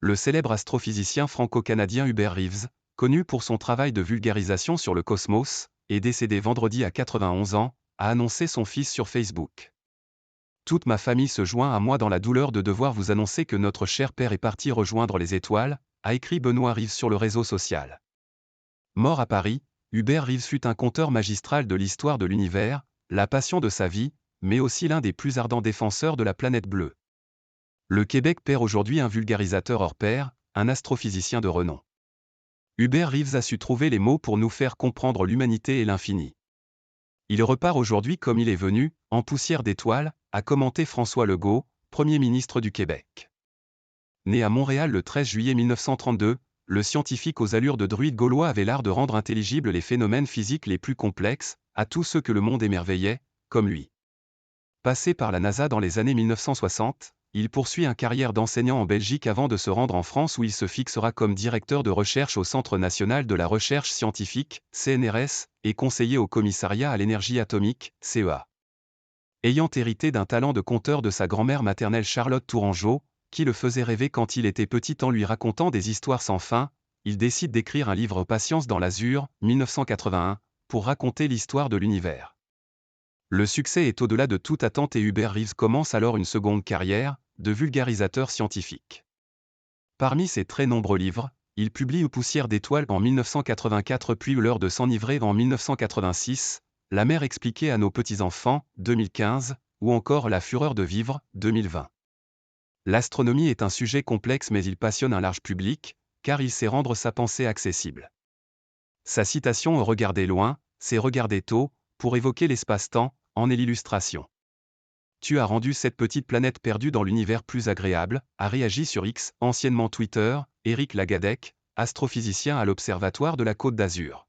Le célèbre astrophysicien franco-canadien Hubert Reeves, connu pour son travail de vulgarisation sur le cosmos, est décédé vendredi à 91 ans, a annoncé son fils sur Facebook. Toute ma famille se joint à moi dans la douleur de devoir vous annoncer que notre cher père est parti rejoindre les étoiles, a écrit Benoît Reeves sur le réseau social. Mort à Paris, Hubert Reeves fut un conteur magistral de l'histoire de l'univers, la passion de sa vie, mais aussi l'un des plus ardents défenseurs de la planète bleue. Le Québec perd aujourd'hui un vulgarisateur hors pair, un astrophysicien de renom. Hubert Reeves a su trouver les mots pour nous faire comprendre l'humanité et l'infini. Il repart aujourd'hui comme il est venu, en poussière d'étoiles, a commenté François Legault, Premier ministre du Québec. Né à Montréal le 13 juillet 1932, le scientifique aux allures de druide gaulois avait l'art de rendre intelligibles les phénomènes physiques les plus complexes, à tous ceux que le monde émerveillait, comme lui. Passé par la NASA dans les années 1960, il poursuit une carrière d'enseignant en Belgique avant de se rendre en France où il se fixera comme directeur de recherche au Centre national de la recherche scientifique, CNRS, et conseiller au commissariat à l'énergie atomique, CEA. Ayant hérité d'un talent de conteur de sa grand-mère maternelle Charlotte Tourangeau, qui le faisait rêver quand il était petit en lui racontant des histoires sans fin, il décide d'écrire un livre Patience dans l'azur, 1981, pour raconter l'histoire de l'univers. Le succès est au-delà de toute attente et Hubert Reeves commence alors une seconde carrière, de vulgarisateur scientifique. Parmi ses très nombreux livres, il publie Poussière d'étoiles en 1984 puis L'heure de s'enivrer en 1986, La mer expliquée à nos petits-enfants, 2015, ou encore La fureur de vivre, 2020. L'astronomie est un sujet complexe mais il passionne un large public, car il sait rendre sa pensée accessible. Sa citation « Regarder loin », c'est regarder tôt, pour évoquer l'espace-temps, en est l'illustration. Tu as rendu cette petite planète perdue dans l'univers plus agréable, a réagi sur X, anciennement Twitter, Éric Lagadec, astrophysicien à l'Observatoire de la Côte d'Azur.